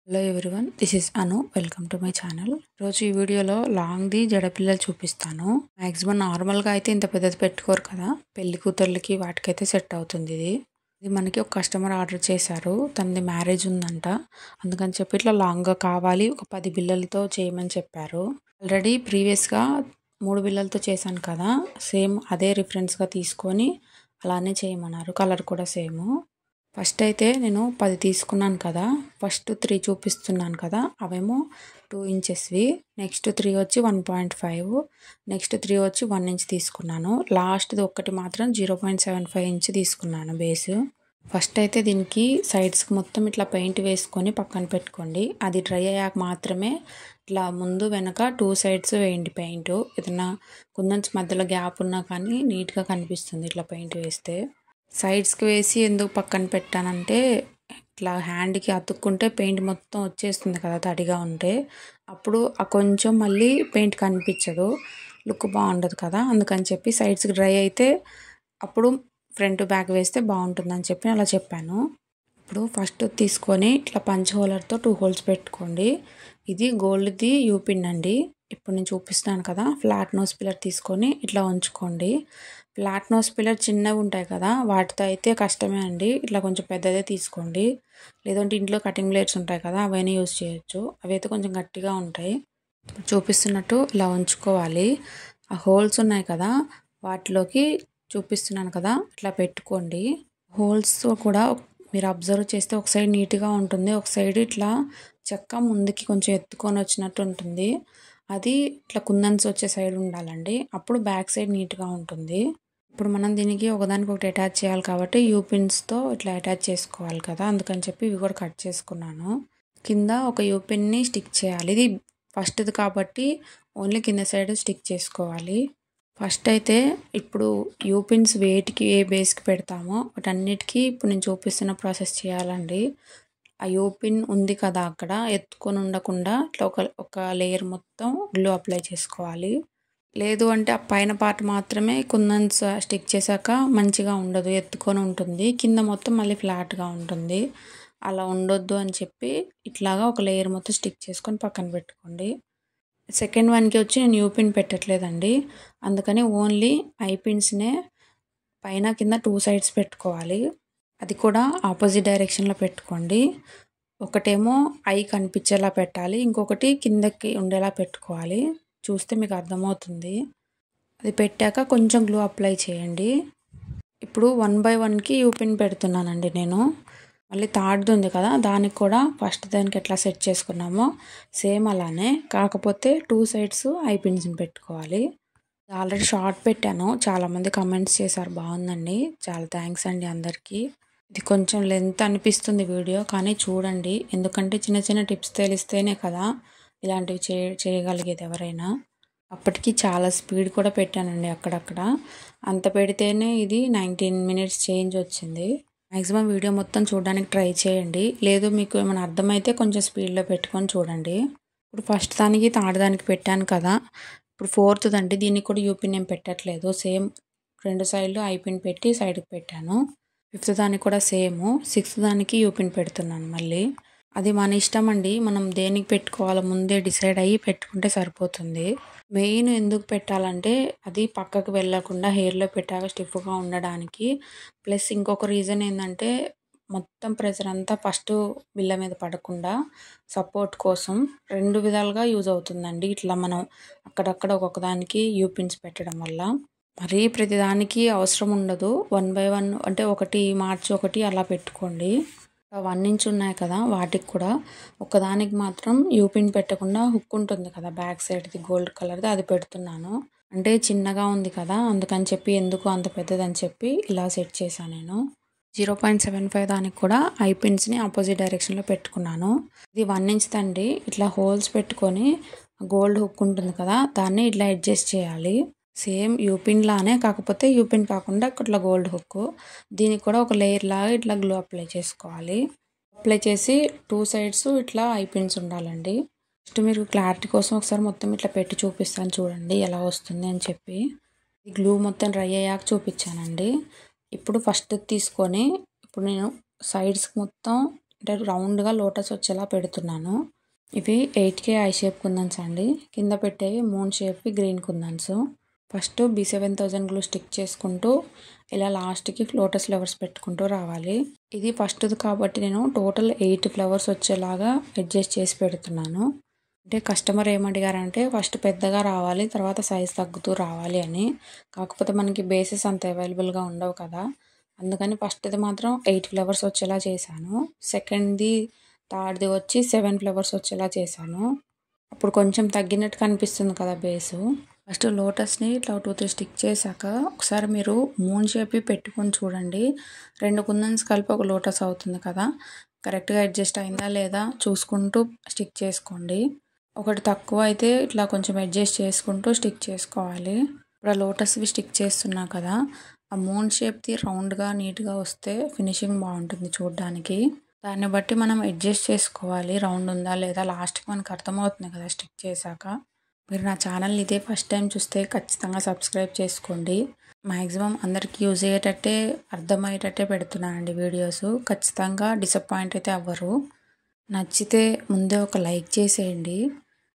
Hello everyone, this is Anu. Welcome to my channel. రోజు ఈ వీడియోలో లాంగ్ది జడపిల్లలు చూపిస్తాను. మ్యాక్సిమం నార్మల్గా అయితే ఇంత పెద్దది పెట్టుకోరు కదా, పెళ్లి కూతుర్లకి వాటికైతే సెట్ అవుతుంది ఇది మనకి ఒక కస్టమర్ ఆర్డర్ చేశారు. తనది మ్యారేజ్ ఉందంట, అందుకని చెప్పి ఇట్లా లాంగ్గా కావాలి, ఒక 10 బిల్లలతో చేయమని చెప్పారు. ఆల్రెడీ ప్రీవియస్గా 3 బిల్లలతో చేశాను కదా, సేమ్ అదే రిఫరెన్స్గా తీసుకొని అలానే చేయమన్నారు. కలర్ కూడా సేమ్. ఫస్ట్ అయితే నేను 10 తీసుకున్నాను కదా, ఫస్ట్ 3 చూపిస్తున్నాను కదా, అవేమో 2 ఇంచెస్వి, నెక్స్ట్ 3 వచ్చి 1.5, నెక్స్ట్ 3 వచ్చి 1 ఇంచ్ తీసుకున్నాను. లాస్ట్ది ఒక్కటి మాత్రం 0.75 ఇంచ్ తీసుకున్నాను బేస్. ఫస్ట్ అయితే దీనికి సైడ్స్కి మొత్తం ఇట్లా పెయింట్ వేసుకొని పక్కన పెట్టుకోండి. అది డ్రై అయ్యాక మాత్రమే ఇట్లా ముందు వెనక 2 సైడ్స్ వేయండి పెయింట్. ఏదైనా కుందన్స్ మధ్యలో గ్యాప్ ఉన్నా కానీ నీట్గా కనిపిస్తుంది ఇట్లా పెయింట్ వేస్తే. సైడ్స్కి వేసి ఎందుకు పక్కన పెట్టానంటే, ఇట్లా హ్యాండ్కి అతుక్కుంటే పెయింట్ మొత్తం వచ్చేస్తుంది కదా తడిగా ఉంటే, అప్పుడు కొంచెం మళ్ళీ పెయింట్ కనిపించదు, లుక్ బాగుండదు కదా. అందుకని చెప్పి సైడ్స్కి డ్రై అయితే అప్పుడు ఫ్రంట్ బ్యాక్ వేస్తే బాగుంటుందని చెప్పి అలా చెప్పాను. ఇప్పుడు ఫస్ట్ తీసుకొని ఇట్లా పంచ్ హోలర్తో 2 హోల్స్ పెట్టుకోండి. ఇది గోల్డ్ది యూపిన్ అండి. ఇప్పుడు నేను చూపిస్తాను కదా, ఫ్లాట్ నోస్ పిల్లర్ తీసుకొని ఇట్లా ఉంచుకోండి. ఫ్లాట్ నోస్ పిల్లర్ చిన్నవి ఉంటాయి కదా, వాటితో అయితే కష్టమే అండి. ఇట్లా కొంచెం పెద్దదే తీసుకోండి, లేదంటే ఇంట్లో కటింగ్ బ్లేడ్స్ ఉంటాయి కదా, అవైనా యూజ్ చేయొచ్చు. అవి అయితే కొంచెం గట్టిగా ఉంటాయి. చూపిస్తున్నట్టు ఇలా ఉంచుకోవాలి. ఆ హోల్స్ ఉన్నాయి కదా, వాటిలోకి చూపిస్తున్నాను కదా ఇట్లా పెట్టుకోండి. హోల్స్ కూడా మీరు అబ్జర్వ్ చేస్తే ఒక సైడ్ నీట్గా ఉంటుంది, ఒక సైడ్ ఇట్లా చెక్క ముందుకి కొంచెం ఎత్తుకొని వచ్చినట్టు ఉంటుంది. అది ఇట్లా కుందన్స్ వచ్చే సైడ్ ఉండాలండి, అప్పుడు బ్యాక్ సైడ్ నీట్గా ఉంటుంది. ఇప్పుడు మనం దీనికి ఒకదానికి ఒకటి అటాచ్ చేయాలి కాబట్టి యూపిన్స్తో ఇట్లా అటాచ్ చేసుకోవాలి కదా, అందుకని చెప్పి ఇవి కూడా కట్ చేసుకున్నాను. కింద ఒక యూపిన్ని స్టిక్ చేయాలి. ఇది ఫస్ట్ది కాబట్టి ఓన్లీ కింద సైడ్ స్టిక్ చేసుకోవాలి. ఫస్ట్ అయితే ఇప్పుడు యూపిన్స్ వేటికి ఏ బేస్కి పెడతామో వాటన్నిటికీ ఇప్పుడు నేను చూపిస్తున్న ప్రాసెస్ చేయాలండి. ఆ యూపిన్ ఉంది కదా అక్కడ ఎత్తుకొని ఉండకుండా ఇట్లా ఒక లేయర్ మొత్తం గ్లూ అప్లై చేసుకోవాలి. లేదు అంటే ఆ పైన పార్ట్ మాత్రమే కుందన్స్ స్టిక్ చేశాక మంచిగా ఉండదు, ఎత్తుకొని ఉంటుంది, కింద మొత్తం మళ్ళీ ఫ్లాట్గా ఉంటుంది. అలా ఉండొద్దు అని చెప్పి ఇట్లాగా ఒక లేయర్ మొత్తం స్టిక్ చేసుకొని పక్కన పెట్టుకోండి. సెకండ్ వన్కి వచ్చి నేను యూపిన్ పెట్టట్లేదండి, అందుకని ఓన్లీ ఐపిన్స్నే పైన కింద 2 సైడ్స్ పెట్టుకోవాలి. అది కూడా ఆపోజిట్ డైరెక్షన్లో పెట్టుకోండి. ఒకటేమో ఐ కనిపించేలా పెట్టాలి, ఇంకొకటి కిందకి ఉండేలా పెట్టుకోవాలి. చూస్తే మీకు అర్థమవుతుంది. అది పెట్టాక కొంచెం గ్లూ అప్లై చేయండి. ఇప్పుడు 1 by 1కి యూపిన్ పెడుతున్నానండి నేను. మళ్ళీ థర్డ్ది ఉంది కదా, దానికి కూడా ఫస్ట్ దానికి ఎట్లా సెట్ చేసుకున్నామో సేమ్ అలానే, కాకపోతే 2 సైడ్స్ ఐపిన్స్ని పెట్టుకోవాలి. ఆల్రెడీ షార్ట్ పెట్టాను, చాలామంది కమెంట్స్ చేశారు బాగుందండి, చాలా థ్యాంక్స్ అండి అందరికీ. ఇది కొంచెం లెంత్ అనిపిస్తుంది వీడియో, కానీ చూడండి, ఎందుకంటే చిన్న చిన్న టిప్స్ తెలిస్తేనే కదా ఇలాంటివి చేయగలిగేది ఎవరైనా. అప్పటికి చాలా స్పీడ్ కూడా పెట్టానండి అక్కడక్కడ, అంత పెడితేనే ఇది 19 minutes చేంజ్ వచ్చింది. మ్యాక్సిమం వీడియో మొత్తం చూడడానికి ట్రై చేయండి, లేదు మీకు ఏమైనా అర్థమైతే కొంచెం స్పీడ్లో పెట్టుకొని చూడండి. ఇప్పుడు ఫస్ట్ దానికి థర్డ్ దానికి పెట్టాను కదా, ఇప్పుడు ఫోర్త్ దండి, దీనికి కూడా యూపిన్ ఏం పెట్టట్లేదు, సేమ్ 2 సైడ్లు ఐపిన్ పెట్టి సైడ్కి పెట్టాను. ఫిఫ్త్ దానికి కూడా సేమ్, సిక్స్త్ దానికి యూపిన్ పెడుతున్నాను మళ్ళీ. అది మన ఇష్టం అండి, మనం దేనికి పెట్టుకోవాలో ముందే డిసైడ్ అయ్యి పెట్టుకుంటే సరిపోతుంది. మెయిన్ ఎందుకు పెట్టాలంటే అది పక్కకు వెళ్ళకుండా హెయిర్లో పెట్టాక స్టిఫ్గా ఉండడానికి, ప్లస్ ఇంకొక రీజన్ ఏంటంటే మొత్తం ప్రెషర్ అంతా ఫస్ట్ బిల్ల మీద పడకుండా సపోర్ట్ కోసం 2 విధాలుగా యూజ్ అవుతుందండి. ఇట్లా మనం అక్కడక్కడ ఒక్కొక్క దానికి యూపిన్స్ పెట్టడం వల్ల మరీ ప్రతిదానికి అవసరం ఉండదు. 1 by 1 అంటే ఒకటి మార్చి ఒకటి అలా పెట్టుకోండి. 1 inch ఉన్నాయి కదా, వాటికి కూడా ఒకదానికి మాత్రం యూపిన్ పెట్టకుండా హుక్ ఉంటుంది కదా బ్యాక్ సైడ్ది గోల్డ్ కలర్ది, అది పెడుతున్నాను. అంటే చిన్నగా ఉంది కదా, అందుకని చెప్పి ఎందుకు అంత పెద్దదని చెప్పి ఇలా సెట్ చేశాను నేను. 0.75 దానికి కూడా ఐపిన్స్ని ఆపోజిట్ డైరెక్షన్లో పెట్టుకున్నాను. ఇది 1 inch దండి. ఇట్లా హోల్స్ పెట్టుకొని గోల్డ్ హుక్ ఉంటుంది కదా, దాన్ని ఇట్లా అడ్జస్ట్ చేయాలి. సేమ్ యూపిన్ లానే, కాకపోతే యూపిన్ కాకుండా ఇట్లా గోల్డ్ హుక్. దీనికి కూడా ఒక లేయర్ లాగా ఇట్లా గ్లూ అప్లై చేసుకోవాలి. అప్లై చేసి 2 సైడ్స్ ఇట్లా ఐపిన్స్ ఉండాలండి. ఫస్ట్ మీరు క్లారిటీ కోసం ఒకసారి మొత్తం ఇట్లా పెట్టి చూపిస్తాను చూడండి ఎలా వస్తుంది అని చెప్పి. ఈ గ్లూ మొత్తం డ్రై అయ్యాక చూపించానండి. ఇప్పుడు ఫస్ట్ తీసుకొని ఇప్పుడు నేను సైడ్స్కి మొత్తం అంటే రౌండ్గా లోటస్ వచ్చేలా పెడుతున్నాను. ఇవి 8K ఐ షేప్ కుందన్స్ అండి. కింద పెట్టేవి మూన్ షేప్వి గ్రీన్ కుందన్స్. ఫస్ట్ B7000 గ్లూ స్టిక్ చేసుకుంటూ ఇలా లాస్ట్కి లోటస్ ఫ్లవర్స్ పెట్టుకుంటూ రావాలి. ఇది ఫస్ట్ది కాబట్టి నేను టోటల్ 8 ఫ్లవర్స్ వచ్చేలాగా అడ్జస్ట్ చేసి పెడుతున్నాను. అంటే కస్టమర్ ఏమడిగారంటే ఫస్ట్ పెద్దగా రావాలి, తర్వాత సైజ్ తగ్గుతూ రావాలి అని. కాకపోతే మనకి బేసెస్ అంత అవైలబుల్గా ఉండవు కదా, అందుకని ఫస్ట్ది మాత్రం 8 ఫ్లవర్స్ వచ్చేలా చేశాను. సెకండ్ది థర్డ్ది వచ్చి 7 ఫ్లవర్స్ వచ్చేలా చేశాను. అప్పుడు కొంచెం తగ్గినట్టు కనిపిస్తుంది కదా బేసు. ఫస్ట్ లోటస్ని ఇట్లా 2-3 స్టిక్ చేశాక ఒకసారి మీరు మూన్ షేప్ పెట్టుకొని చూడండి. 2 కుందన్స్ కలిపి ఒక లోటస్ అవుతుంది కదా, కరెక్ట్గా అడ్జస్ట్ అయిందా లేదా చూసుకుంటూ స్టిక్ చేసుకోండి. ఒకటి తక్కువ అయితే ఇట్లా కొంచెం అడ్జస్ట్ చేసుకుంటూ స్టిక్ చేసుకోవాలి. ఇప్పుడు ఆ లోటస్వి స్టిక్ చేస్తున్నా కదా, ఆ మూన్ షేప్ది రౌండ్గా నీట్గా వస్తే ఫినిషింగ్ బాగుంటుంది చూడడానికి. దాన్ని బట్టి మనం అడ్జస్ట్ చేసుకోవాలి రౌండ్ ఉందా లేదా, లాస్ట్కి మనకు అర్థమవుతుంది కదా స్టిక్ చేశాక. మీరు నా ఛానల్ని ఇదే ఫస్ట్ టైం చూస్తే ఖచ్చితంగా సబ్స్క్రైబ్ చేసుకోండి. మ్యాక్సిమం అందరికీ యూజ్ అయ్యేటట్టే అర్థమయ్యేటట్టే పెడుతున్నానండి వీడియోస్. ఖచ్చితంగా డిసప్పాయింట్ అయితే అవ్వరు. నచ్చితే ముందే ఒక లైక్ చేసేయండి.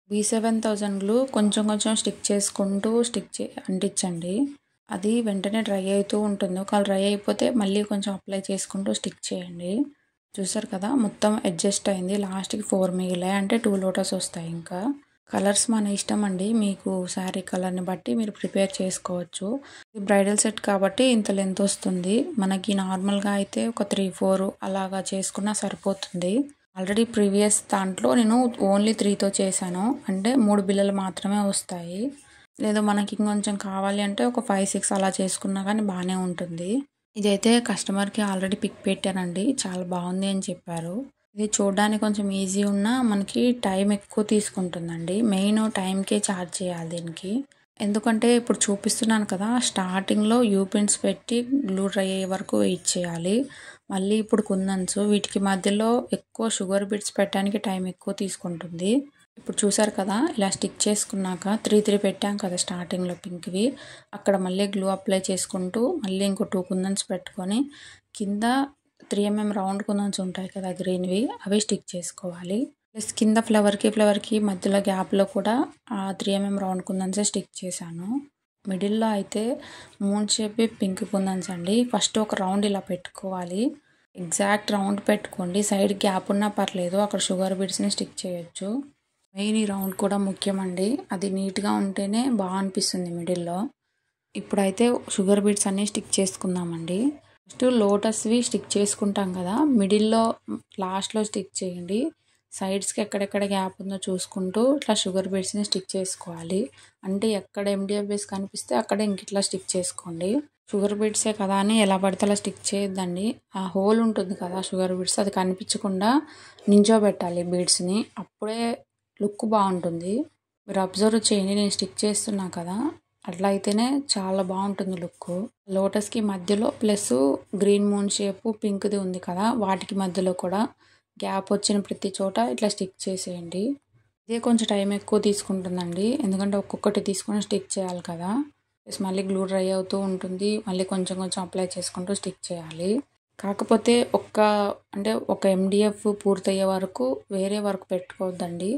B7000 గ్లూ కొంచెం కొంచెం స్టిక్ చేసుకుంటూ అంటించండి. అది వెంటనే డ్రై అవుతూ ఉంటుంది. ఒకవేళ డ్రై అయిపోతే మళ్ళీ కొంచెం అప్లై చేసుకుంటూ స్టిక్ చేయండి. చూసారు కదా మొత్తం అడ్జస్ట్ అయింది. లాస్ట్కి 4 మిగిలాయి, అంటే 2 లోటస్ వస్తాయి. ఇంకా కలర్స్ మన ఇష్టం అండి, మీకు శారీ కలర్ని బట్టి మీరు ప్రిపేర్ చేసుకోవచ్చు. ఇది బ్రైడల్ సెట్ కాబట్టి ఇంత లెంత్ వస్తుంది. మనకి నార్మల్గా అయితే ఒక 3-4 అలాగా చేసుకున్నా సరిపోతుంది. ఆల్రెడీ ప్రీవియస్ దాంట్లో నేను ఓన్లీ 3తో చేశాను, అంటే 3 బిళ్ళలు మాత్రమే వస్తాయి. లేదా మనకి ఇంకొంచెం కావాలి అంటే ఒక 5-6 అలా చేసుకున్నా కానీ బాగానే ఉంటుంది. ఇదైతే కస్టమర్కి ఆల్రెడీ పిక్ పెట్టానండి, చాలా బాగుంది అని చెప్పారు. ఇది చూడడానికి కొంచెం ఈజీ ఉన్నా మనకి టైం ఎక్కువ తీసుకుంటుందండి. మెయిన్ టైంకే ఛార్జ్ చేయాలి దీనికి. ఎందుకంటే ఇప్పుడు చూపిస్తున్నాను కదా, స్టార్టింగ్లో యూపిన్స్ పెట్టి గ్లూ డ్రై అయ్యే వరకు వెయిట్ చేయాలి. మళ్ళీ ఇప్పుడు కుందన్స్, వీటికి మధ్యలో ఎక్కువ షుగర్ బిట్స్ పెట్టడానికి టైం ఎక్కువ తీసుకుంటుంది. ఇప్పుడు చూసారు కదా, ఇలా స్టిక్ చేసుకున్నాక 3 పెట్టాం కదా స్టార్టింగ్లో పింక్వి, అక్కడ మళ్ళీ గ్లూ అప్లై చేసుకుంటూ మళ్ళీ ఇంకో 2 కుందన్స్ పెట్టుకొని కింద 3mm రౌండ్ కుందన్స్ ఉంటాయి కదా గ్రీన్వి, అవి స్టిక్ చేసుకోవాలి. ప్లస్ కింద ఫ్లవర్కి మధ్యలో గ్యాప్లో కూడా ఆ 3mm రౌండ్ కుందన్సే స్టిక్ చేశాను. మిడిల్లో అయితే మూన్ షేప్ పింక్ కుందన్స్ అండి. ఫస్ట్ ఒక రౌండ్ ఇలా పెట్టుకోవాలి, ఎగ్జాక్ట్ రౌండ్ పెట్టుకోండి. సైడ్ గ్యాప్ ఉన్నా పర్లేదు, అక్కడ షుగర్ బీడ్స్ని స్టిక్ చేయొచ్చు. మెయిన్ ఈ రౌండ్ కూడా ముఖ్యమండి, అది నీట్గా ఉంటేనే బాగా అనిపిస్తుంది మిడిల్లో. ఇప్పుడైతే షుగర్ బీడ్స్ అన్నీ స్టిక్ చేసుకుందామండి. ఫస్ట్ లోటస్వి స్టిక్ చేసుకుంటాం కదా, మిడిల్లో లాస్ట్లో స్టిక్ చేయండి. సైడ్స్కి ఎక్కడెక్కడ గ్యాప్ ఉందో చూసుకుంటూ ఇట్లా షుగర్ బీడ్స్ని స్టిక్ చేసుకోవాలి. అంటే ఎక్కడ MDF బేస్ కనిపిస్తే అక్కడే ఇంక ఇట్లా స్టిక్ చేసుకోండి. షుగర్ బీడ్సే కదా అని ఎలా పడితే అలా స్టిక్ చేయొద్దండి. ఆ హోల్ ఉంటుంది కదా షుగర్ బీడ్స్, అది కనిపించకుండా నించోబెట్టాలి బీడ్స్ని, అప్పుడే లుక్ బాగుంటుంది. మీరు అబ్జర్వ్ చేయండి, నేను స్టిక్ చేస్తున్నా కదా, అట్లా అయితేనే చాలా బాగుంటుంది లుక్. లోటస్కి మధ్యలో ప్లస్ గ్రీన్ మూన్ షేపు పింక్ది ఉంది కదా, వాటికి మధ్యలో కూడా గ్యాప్ వచ్చిన ప్రతి చోట ఇట్లా స్టిక్ చేసేయండి. ఇదే కొంచెం టైం ఎక్కువ తీసుకుంటుందండి, ఎందుకంటే ఒక్కొక్కటి తీసుకొని స్టిక్ చేయాలి కదా. ప్లస్ మళ్ళీ గ్లూ డ్రై అవుతూ ఉంటుంది, మళ్ళీ కొంచెం కొంచెం అప్లై చేసుకుంటూ స్టిక్ చేయాలి. కాకపోతే ఒక MDF పూర్తయ్యే వరకు వేరే వర్క్ పెట్టుకోవద్దండి.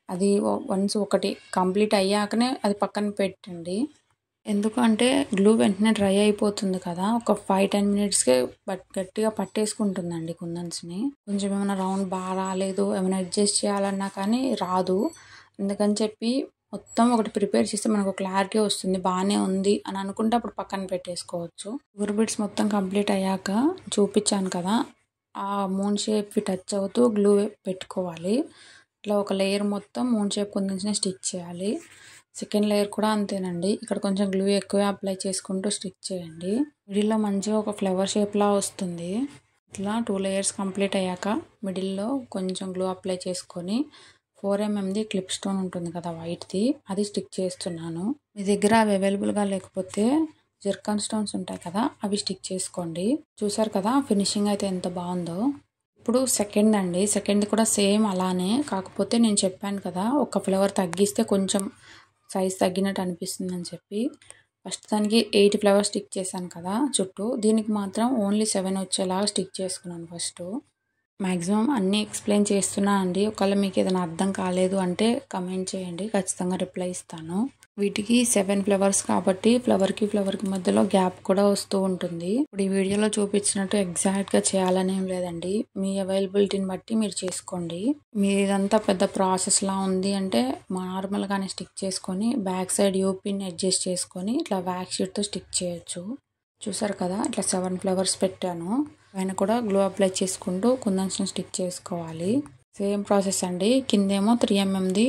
అది వన్స్ ఒకటి కంప్లీట్ అయ్యాకనే అది పక్కన పెట్టండి. ఎందుకంటే గ్లూ వెంటనే డ్రై అయిపోతుంది కదా, ఒక 5-10 మినిట్స్కే గట్టిగా పట్టేసుకుంటుందండి కుందన్స్ని. కొంచెం ఏమైనా రౌండ్ బాగా రాలేదు, ఏమైనా అడ్జస్ట్ చేయాలన్నా కానీ రాదు. అందుకని చెప్పి మొత్తం ఒకటి ప్రిపేర్ చేస్తే మనకు క్లారిటీ వస్తుంది, బాగానే ఉంది అని అనుకుంటే అప్పుడు పక్కన పెట్టేసుకోవచ్చు. షుగర్ బీడ్స్ మొత్తం కంప్లీట్ అయ్యాక చూపించాను కదా, ఆ మూన్ షేప్కి టచ్ అవుతూ గ్లూ పెట్టుకోవాలి. ఇట్లా ఒక లేయర్ మొత్తం మూన్ షేప్ కుందన్స్ని స్టిక్ చేయాలి. సెకండ్ లేయర్ కూడా అంతేనండి, ఇక్కడ కొంచెం గ్లూ ఎక్కువే అప్లై చేసుకుంటూ స్టిక్ చేయండి. మిడిల్లో మంచిగా ఒక ఫ్లవర్ షేప్లా వస్తుంది. ఇట్లా 2 లేయర్స్ కంప్లీట్ అయ్యాక మిడిల్లో కొంచెం గ్లూ అప్లై చేసుకొని 4mmది క్లిప్ స్టోన్ ఉంటుంది కదా వైట్ది, అది స్టిక్ చేస్తున్నాను. మీ దగ్గర అవి అవైలబుల్గా లేకపోతే జర్కాన్ స్టోన్స్ ఉంటాయి కదా, అవి స్టిక్ చేసుకోండి. చూసారు కదా ఫినిషింగ్ అయితే ఎంత బాగుందో. ఇప్పుడు సెకండ్ కూడా సేమ్ అలానే, కాకపోతే నేను చెప్పాను కదా ఒక ఫ్లవర్ తగ్గిస్తే కొంచెం సైజ్ తగ్గినట్టు అనిపిస్తుంది అని చెప్పి. ఫస్ట్ దానికి 8 ఫ్లవర్స్ స్టిక్ చేశాను కదా చుట్టూ, దీనికి మాత్రం ఓన్లీ 7 వచ్చేలాగా స్టిక్ చేసుకున్నాను ఫస్ట్. మ్యాక్సిమం అన్నీ ఎక్స్ప్లెయిన్ చేస్తున్నా అండి. ఒకవేళ మీకు ఏదైనా అర్థం కాలేదు అంటే కమెంట్ చేయండి, ఖచ్చితంగా రిప్లై ఇస్తాను. వీటికి 7 ఫ్లవర్స్ కాబట్టి ఫ్లవర్కి మధ్యలో గ్యాప్ కూడా వస్తూ ఉంటుంది. ఇప్పుడు ఈ వీడియోలో చూపించినట్టు ఎగ్జాక్ట్గా చేయాలని ఏం లేదండి, మీ అవైలబిలిటీని బట్టి మీరు చేసుకోండి. మీరు ఇదంతా పెద్ద ప్రాసెస్లా ఉంది అంటే నార్మల్గానే స్టిక్ చేసుకొని బ్యాక్ సైడ్ యూపిన్ అడ్జస్ట్ చేసుకొని ఇట్లా వ్యాక్స్ షీట్తో స్టిక్ చేయొచ్చు. చూసారు కదా, ఇట్లా 7 ఫ్లవర్స్ పెట్టాను. పైన కూడా గ్లూ అప్లై చేసుకుంటూ కుందన్స్ని స్టిక్ చేసుకోవాలి. సేమ్ ప్రాసెస్ అండి. కిందేమో 3mm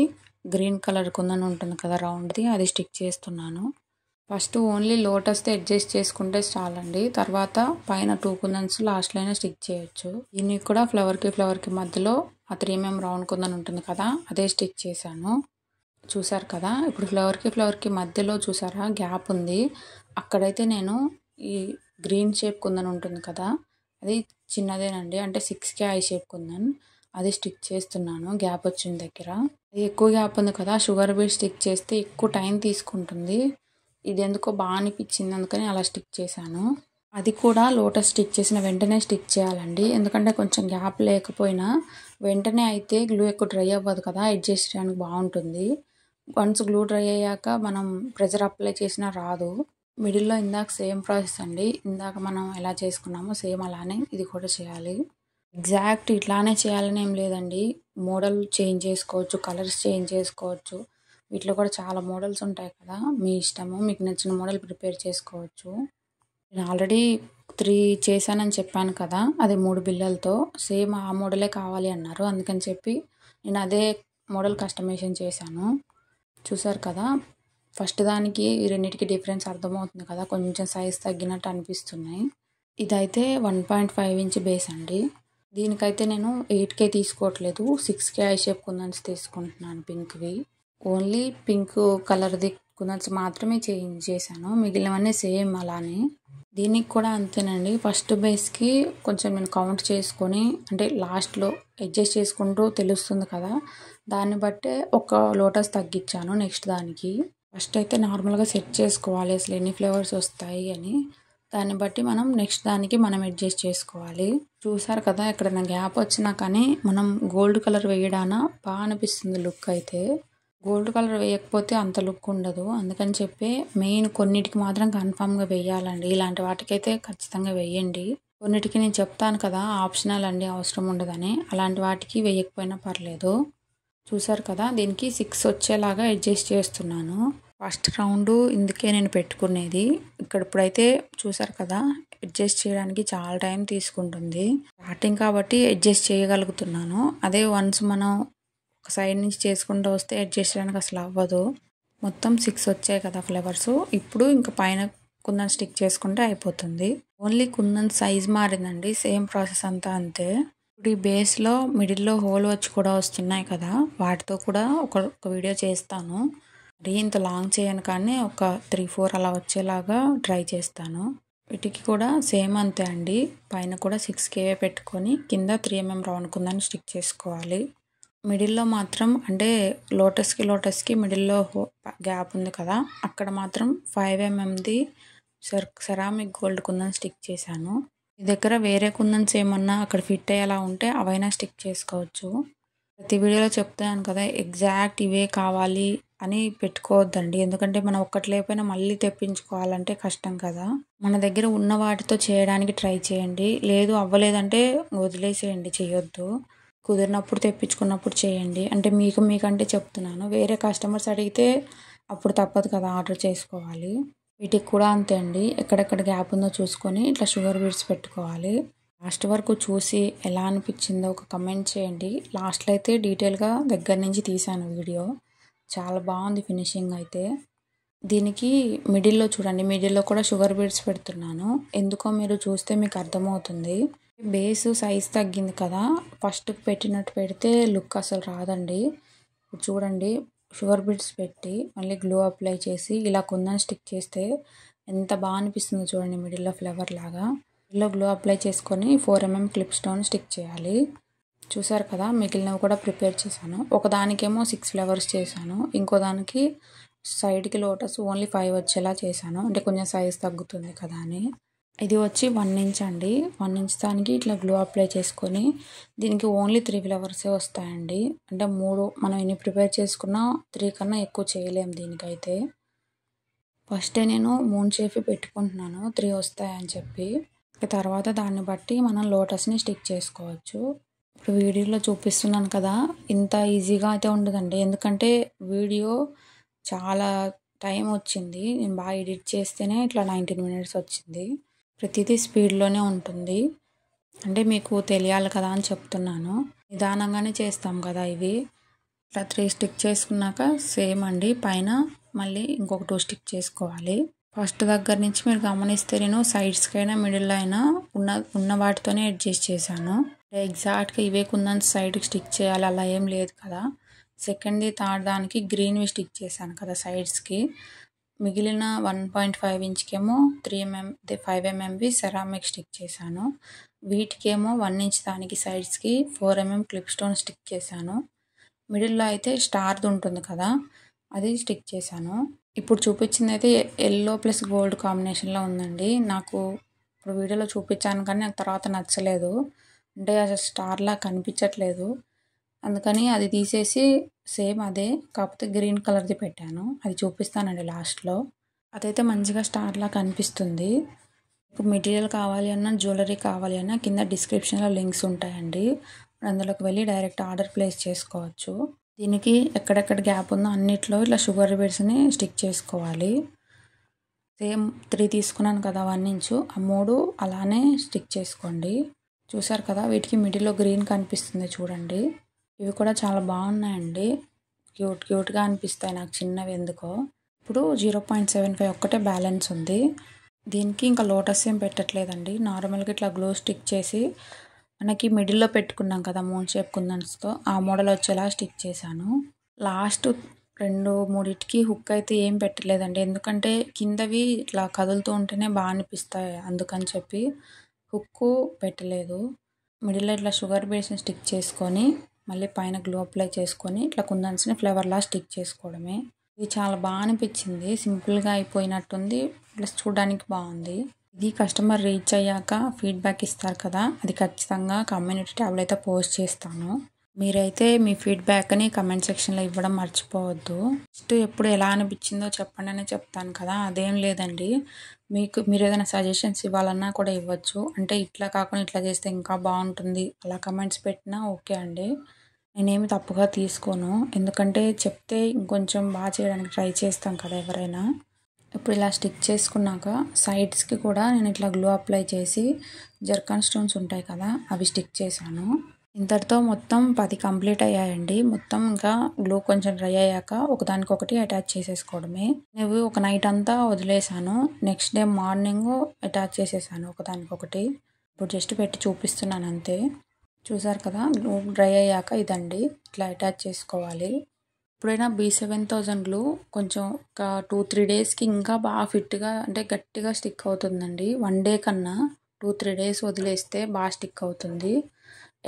గ్రీన్ కలర్ కుందన్ ఉంటుంది కదా రౌండ్ది, అది స్టిక్ చేస్తున్నాను. ఫస్ట్ ఓన్లీ లోటస్తో అడ్జస్ట్ చేసుకుంటే చాలండి. తర్వాత పైన 2 కుందన్స్ లాస్ట్లో అయినా స్టిక్ చేయొచ్చు. దీనికి కూడా ఫ్లవర్కి మధ్యలో ఆ 3mm రౌండ్ కుందన్ ఉంటుంది కదా, అదే స్టిక్ చేశాను. చూసారు కదా, ఇప్పుడు ఫ్లవర్కి మధ్యలో చూసారా గ్యాప్ ఉంది. అక్కడైతే నేను ఈ గ్రీన్ షేప్ కుందన్ ఉంటుంది కదా, అది చిన్నదేనండి, అంటే 6K ఐ షేప్ కుందన్, అది స్టిక్ చేస్తున్నాను గ్యాప్ వచ్చిన దగ్గర. అది ఎక్కువ గ్యాప్ ఉంది కదా, షుగర్ బీడ్ స్టిక్ చేస్తే ఎక్కువ టైం తీసుకుంటుంది. ఇది ఎందుకో బాగా అనిపించింది, అందుకని అలా స్టిక్ చేశాను. అది కూడా లోటస్ స్టిక్ చేసిన వెంటనే స్టిక్ చేయాలండి, ఎందుకంటే కొంచెం గ్యాప్ లేకపోయినా వెంటనే అయితే గ్లూ ఎక్కువ డ్రై అవ్వదు కదా, అడ్జస్ట్ చేయడానికి బాగుంటుంది. వన్స్ గ్లూ డ్రై అయ్యాక మనం ప్రెజర్ అప్లై చేసినా రాదు. మిడిల్లో ఇందాక సేమ్ ప్రాసెస్ అండి, ఇందాక మనం ఎలా చేసుకున్నామో సేమ్ అలానే ఇది కూడా చేయాలి. ఎగ్జాక్ట్ ఇట్లానే చేయాలని ఏం లేదండి, మోడల్ చేంజ్ చేసుకోవచ్చు, కలర్స్ చేంజ్ చేసుకోవచ్చు. వీటిలో కూడా చాలా మోడల్స్ ఉంటాయి కదా, మీ ఇష్టము, మీకు నచ్చిన మోడల్ ప్రిపేర్ చేసుకోవచ్చు. నేను ఆల్రెడీ 3 చేశానని చెప్పాను కదా, అది 3 బిళ్ళలతో సేమ్ ఆ మోడలే కావాలి అన్నారు, అందుకని చెప్పి నేను అదే మోడల్ కస్టమైజేషన్ చేశాను. చూసారు కదా, ఫస్ట్ దానికి ఈ రెండింటికి డిఫరెన్స్ అర్థమవుతుంది కదా, కొంచెం సైజ్ తగ్గినట్టు అనిపిస్తున్నాయి. ఇదైతే 1.5 ఇంచ్ బేస్ అండి. దీనికైతే నేను 8K తీసుకోవట్లేదు, 6K ఐ షేప్ కుందన్స్ తీసుకుంటున్నాను పింక్వి. ఓన్లీ పింక్ కలర్ది కుందన్స్ మాత్రమే చేంజ్ చేశాను, మిగిలినవన్నీ సేమ్ అలానే. దీనికి కూడా అంతేనండి, ఫస్ట్ బేస్కి కొంచెం నేను కౌంట్ చేసుకొని, అంటే లాస్ట్లో అడ్జస్ట్ చేసుకుంటూ తెలుస్తుంది కదా, దాన్ని బట్టే ఒక లోటస్ తగ్గించాను నెక్స్ట్ దానికి. ఫస్ట్ అయితే నార్మల్గా సెట్ చేసుకోవాలి అసలు ఎన్ని ఫ్లేవర్స్ వస్తాయి అని, దాన్ని బట్టి మనం నెక్స్ట్ దానికి మనం అడ్జస్ట్ చేసుకోవాలి. చూసారు కదా, ఎక్కడైనా గ్యాప్ వచ్చినా కానీ మనం గోల్డ్ కలర్ వేయడాన బాగా అనిపిస్తుంది లుక్ అయితే. గోల్డ్ కలర్ వేయకపోతే అంత లుక్ ఉండదు, అందుకని చెప్పి మెయిన్ కొన్నిటికి మాత్రం కన్ఫామ్గా వేయాలండి. ఇలాంటి వాటికైతే ఖచ్చితంగా వేయండి. కొన్నిటికి నేను చెప్తాను కదా ఆప్షనల్ అండి, అవసరం ఉండదని, అలాంటి వాటికి వేయకపోయినా పర్లేదు. చూసారు కదా, దీనికి 6 వచ్చేలాగా అడ్జస్ట్ చేస్తున్నాను. ఫస్ట్ రౌండ్ ఇందుకే నేను పెట్టుకునేది. ఇక్కడ ఇప్పుడైతే చూసారు కదా, అడ్జస్ట్ చేయడానికి చాలా టైం తీసుకుంటుంది. స్టార్టింగ్ కాబట్టి అడ్జస్ట్ చేయగలుగుతున్నాను, అదే వన్స్ మనం ఒక సైడ్ నుంచి చేసుకుంటూ వస్తే అడ్జస్ట్ చేయడానికి అసలు అవ్వదు. మొత్తం 6 వచ్చాయి కదా ఫ్లవర్స్, ఇప్పుడు ఇంకా పైన కుందన్ స్టిక్ చేసుకుంటే అయిపోతుంది. ఓన్లీ కుందన్ సైజ్ మారిందండి, సేమ్ ప్రాసెస్ అంతా అంతే. ఇప్పుడు ఈ బేస్లో మిడిల్లో హోల్ వచ్చి కూడా వస్తున్నాయి కదా, వాటితో కూడా ఒక వీడియో చేస్తాను. మరి ఇంత లాంగ్ చేయను కానీ ఒక 3-4 అలా వచ్చేలాగా ట్రై చేస్తాను. వీటికి కూడా సేమ్ అంతే అండి, పైన కూడా 6K పెట్టుకొని కింద 3mm రౌండ్ కుందని స్టిక్ చేసుకోవాలి. మిడిల్లో మాత్రం అంటే లోటస్కి మిడిల్లో గ్యాప్ ఉంది కదా, అక్కడ మాత్రం 5mmది సెరామిక్ గోల్డ్ కుందన్ స్టిక్ చేశాను. మీ దగ్గర వేరే కుందన్స్ ఏమన్నా అక్కడ ఫిట్ అయ్యేలా ఉంటే అవైనా స్టిక్ చేసుకోవచ్చు. ప్రతి వీడియోలో చెప్తాను కదా, ఎగ్జాక్ట్ ఇవే కావాలి అని పెట్టుకోవద్దండి, ఎందుకంటే మనం ఒక్కటి లేకపోయినా మళ్ళీ తెప్పించుకోవాలంటే కష్టం కదా. మన దగ్గర ఉన్న వాటితో చేయడానికి ట్రై చేయండి, లేదు అవ్వలేదంటే వదిలేసేయండి, చేయొద్దు. కుదిరినప్పుడు తెప్పించుకున్నప్పుడు చేయండి, అంటే మీకంటే చెప్తున్నాను. వేరే కస్టమర్స్ అడిగితే అప్పుడు తప్పదు కదా, ఆర్డర్ చేసుకోవాలి. వీటికి కూడా అంతే అండి, ఎక్కడెక్కడ గ్యాప్ ఉందో చూసుకొని ఇట్లా షుగర్ బీడ్స్ పెట్టుకోవాలి. లాస్ట్ వరకు చూసి ఎలా అనిపించిందో ఒక కమెంట్ చేయండి. లాస్ట్లో అయితే డీటెయిల్గా దగ్గర నుంచి తీసాను వీడియో, చాలా బాగుంది ఫినిషింగ్ అయితే. దీనికి మిడిల్లో చూడండి, మిడిల్లో కూడా షుగర్ బీడ్స్ పెడుతున్నాను, ఎందుకో మీరు చూస్తే మీకు అర్థమవుతుంది. బేస్ సైజ్ తగ్గింది కదా, ఫస్ట్ పెట్టినట్టు పెడితే లుక్ అసలు రాదండి. ఇప్పుడు చూడండి, షుగర్ బీడ్స్ పెట్టి మళ్ళీ గ్లూ అప్లై చేసి ఇలా కుందన్ స్టిక్ చేస్తే ఎంత బాగా అనిపిస్తుందో చూడండి, మిడిల్లో ఫ్లవర్ లాగా. మిడిల్లో గ్లూ అప్లై చేసుకొని 4mm క్లిప్ స్టోన్ స్టిక్ చేయాలి. చూసారు కదా, మిగిలినవి కూడా ప్రిపేర్ చేశాను. ఒకదానికేమో 6 ఫ్లవర్స్ చేశాను, ఇంకో దానికి సైడ్కి లోటస్ ఓన్లీ 5 వచ్చేలా చేశాను, అంటే కొంచెం సైజ్ తగ్గుతుంది కదా అని. ఇది వచ్చి 1 ఇంచ్ అండి. 1 ఇంచ్ దానికి ఇట్లా గ్లూ అప్లై చేసుకొని దీనికి ఓన్లీ 3 ఫ్లవర్సే వస్తాయండి. అంటే 3 మనం ఎన్ని ప్రిపేర్ చేసుకున్నా 3 కన్నా ఎక్కువ చేయలేము దీనికైతే. ఫస్టే నేను మూన్ షేప్ పెట్టుకుంటున్నాను 3 వస్తాయని చెప్పి. తర్వాత దాన్ని బట్టి మనం లోటస్ని స్టిక్ చేసుకోవచ్చు. ఇప్పుడు వీడియోలో చూపిస్తున్నాను కదా, ఇంత ఈజీగా అయితే ఉండదండి. ఎందుకంటే వీడియో చాలా టైం వచ్చింది. నేను బాగా ఎడిట్ చేస్తేనే ఇట్లా 19 మినిట్స్ వచ్చింది. ప్రతిదీ స్పీడ్లోనే ఉంటుంది. అంటే మీకు తెలియాలి కదా అని చెప్తున్నాను. నిదానంగానే చేస్తాం కదా ఇవి. ఇట్లా 3 స్టిక్ చేసుకున్నాక సేమ్ అండి పైన మళ్ళీ ఇంకొక 2 స్టిక్ చేసుకోవాలి. ఫస్ట్ దగ్గర నుంచి మీరు గమనిస్తే నేను సైడ్స్కైనా మిడిల్లో అయినా ఉన్న వాటితోనే అడ్జస్ట్ చేశాను. ఎగ్జాక్ట్గా ఇవే కుందని సైడ్కి స్టిక్ చేయాలి అలా ఏం లేదు కదా. సెకండ్ది థర్డ్ దానికి గ్రీన్వి స్టిక్ చేశాను కదా సైడ్స్కి. మిగిలిన 1.5 ఇంచ్కేమో 5 mm సెరామిక్ స్టిక్ చేశాను. వీటికేమో 1 ఇంచ్ దానికి సైడ్స్కి 4 mm క్లిప్ స్టోన్ స్టిక్ చేశాను. మిడిల్లో అయితే స్టార్ది ఉంటుంది కదా అది స్టిక్ చేశాను. ఇప్పుడు చూపించింది అయితే ఎల్లో ప్లస్ గోల్డ్ కాంబినేషన్లో ఉందండి. నాకు ఇప్పుడు వీడియోలో చూపించాను కానీ నాకు తర్వాత నచ్చలేదు. అంటే అసలు స్టార్లా కనిపించట్లేదు. అందుకని అది తీసేసి సేమ్ అదే కాకపోతే గ్రీన్ కలర్ది పెట్టాను. అది చూపిస్తానండి లాస్ట్లో. అదైతే మంచిగా స్టార్లా కనిపిస్తుంది. మీకు మెటీరియల్ కావాలి అన్నా జ్యువెలరీ కావాలి అన్నా కింద డిస్క్రిప్షన్లో లింక్స్ ఉంటాయండి. అందులోకి వెళ్ళి డైరెక్ట్ ఆర్డర్ ప్లేస్ చేసుకోవచ్చు. దీనికి ఎక్కడెక్కడ గ్యాప్ ఉందో అన్నిట్లో ఇట్లా షుగర్ బీడ్స్ని స్టిక్ చేసుకోవాలి. సేమ్ 3 తీసుకున్నాను కదా 1 ఇంచు, ఆ 3 అలానే స్టిక్ చేసుకోండి. చూసారు కదా వీటికి మిడిల్లో గ్రీన్ కనిపిస్తుంది చూడండి. ఇవి కూడా చాలా బాగున్నాయండి. క్యూట్గా అనిపిస్తాయి నాకు చిన్నవి ఎందుకో. ఇప్పుడు 0.75 ఒక్కటే బ్యాలెన్స్ ఉంది. దీనికి ఇంకా లోటస్ ఏం పెట్టట్లేదండి. నార్మల్గా ఇట్లా గ్లూ స్టిక్ చేసి మనకి మిడిల్లో పెట్టుకున్నాం కదా మూన్ షేప్ కుందన్స్తో ఆ మోడల్ వచ్చేలా స్టిక్ చేశాను. లాస్ట్ 2-3టికి హుక్ అయితే ఏం పెట్టలేదండి. ఎందుకంటే కిందవి ఇట్లా కదులుతూ ఉంటేనే బాగా అనిపిస్తాయి అందుకని చెప్పి హుక్కు పెట్టలేదు. మిడిల్లో ఇట్లా షుగర్ బీడ్స్ని స్టిక్ చేసుకొని మళ్ళీ పైన గ్లూ అప్లై చేసుకొని ఇట్లా కుందన్స్ని ఫ్లవర్లా స్టిక్ చేసుకోవడమే. ఇది చాలా బాగా అనిపించింది. సింపుల్గా అయిపోయినట్టుంది ప్లస్ చూడడానికి బాగుంది. ఇది కస్టమర్ రీచ్ అయ్యాక ఫీడ్బ్యాక్ ఇస్తారు కదా, అది ఖచ్చితంగా కమ్యూనిటీ ట్యాబ్లో అయితే పోస్ట్ చేస్తాను. మీరైతే మీ ఫీడ్బ్యాక్ని కమెంట్ సెక్షన్లో ఇవ్వడం మర్చిపోవద్దు. నెక్స్ట్ ఎప్పుడు ఎలా అనిపించిందో చెప్పండి అని చెప్తాను కదా, అదేం లేదండి. మీరు ఏదైనా సజెషన్స్ ఇవ్వాలన్నా కూడా ఇవ్వచ్చు. అంటే ఇట్లా కాకుండా ఇట్లా చేస్తే ఇంకా బాగుంటుంది అలా కమెంట్స్ పెట్టినా ఓకే అండి. నేనేమి తప్పుగా తీసుకోను. ఎందుకంటే చెప్తే ఇంకొంచెం బాగా చేయడానికి ట్రై చేస్తాం కదా ఎవరైనా. ఇప్పుడు ఇలా స్టిక్ చేసుకున్నాక సైడ్స్కి కూడా నేను ఇట్లా గ్లూ అప్లై చేసి జర్కాన్ స్టోన్స్ ఉంటాయి కదా అవి స్టిక్ చేశాను. ఇంతటితో మొత్తం 10 కంప్లీట్ అయ్యాయండి. మొత్తం ఇంకా గ్లూ కొంచెం డ్రై అయ్యాక ఒకదానికొకటి అటాచ్ చేసేసుకోవడమే. నేను ఒక నైట్ అంతా వదిలేసాను. నెక్స్ట్ డే మార్నింగ్ అటాచ్ చేసేసాను ఒకదానికొకటి. ఇప్పుడు జస్ట్ పెట్టి చూపిస్తున్నాను అంతే. చూసారు కదా గ్లూ డ్రై అయ్యాక ఇదండి ఇట్లా అటాచ్ చేసుకోవాలి. ఎప్పుడైనా B7000 గ్లూ కొంచెం ఒక 2-3 డేస్కి ఇంకా బాగా ఫిట్గా అంటే గట్టిగా స్టిక్ అవుతుందండి. 1 డే కన్నా 2-3 డేస్ వదిలేస్తే బాగా స్టిక్ అవుతుంది.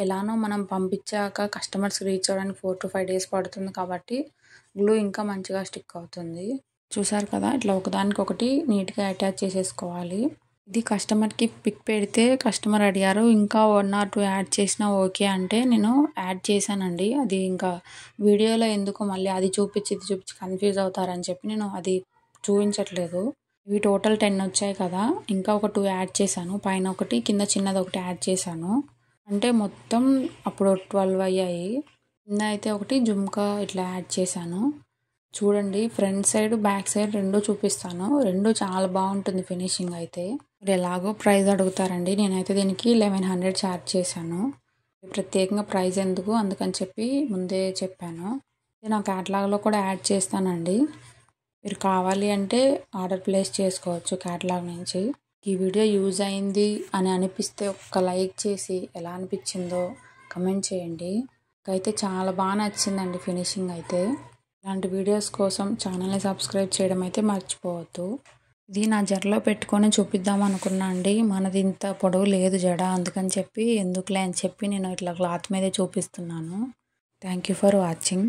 ఎలానో మనం పంపించాక కస్టమర్స్ రీచ్ అవ్వడానికి 4-5 డేస్ పడుతుంది కాబట్టి గ్లూ ఇంకా మంచిగా స్టిక్ అవుతుంది. చూసారు కదా ఇట్లా ఒకదానికొకటి నీట్గా అటాచ్ చేసేసుకోవాలి. ఇది కస్టమర్కి పిక్ పెడితే కస్టమర్ అడిగారు ఇంకా 1 or 2 యాడ్ చేసినా ఓకే అంటే నేను యాడ్ చేశానండి. అది ఇంకా వీడియోలో ఎందుకో మళ్ళీ అది చూపించి ఇది చూపించి కన్ఫ్యూజ్ అవుతారని చెప్పి నేను అది చూపించట్లేదు. ఇవి టోటల్ 10 వచ్చాయి కదా, ఇంకా ఒక 2 యాడ్ చేశాను. పైన ఒకటి కింద చిన్నది ఒకటి యాడ్ చేశాను. అంటే మొత్తం అప్పుడు 12 అయ్యాయి. కింద అయితే ఒకటి జుమ్కా ఇట్లా యాడ్ చేశాను. చూడండి ఫ్రంట్ సైడ్ బ్యాక్ సైడ్ రెండు చూపిస్తాను. రెండు చాలా బాగుంటుంది ఫినిషింగ్ అయితే. మీరు ఎలాగో ప్రైస్ అడుగుతారండి. నేనైతే దీనికి 1100 ఛార్జ్ చేశాను. ప్రత్యేకంగా ప్రైస్ ఎందుకు అందుకని చెప్పి ముందే చెప్పాను. నా క్యాటలాగ్లో కూడా యాడ్ చేస్తానండి. మీరు కావాలి అంటే ఆర్డర్ ప్లేస్ చేసుకోవచ్చు క్యాటలాగ్ నుంచి. ఈ వీడియో యూజ్ అయింది అని అనిపిస్తే ఒక్క లైక్ చేసి ఎలా అనిపించిందో కమెంట్ చేయండి. నాకైతే చాలా బాగా నచ్చిందండి ఫినిషింగ్ అయితే. ఇలాంటి వీడియోస్ కోసం ఛానల్ని సబ్స్క్రైబ్ చేయడం అయితే మర్చిపోవద్దు. ఇది నా జడలో పెట్టుకొని చూపిద్దాం అనుకున్నా అండి. మనది ఇంత పొడవు లేదు జడ, అందుకని చెప్పి ఎందుకులే అని చెప్పి నేను ఇట్లా క్లాత్ మీదే చూపిస్తున్నాను. Thank you for watching.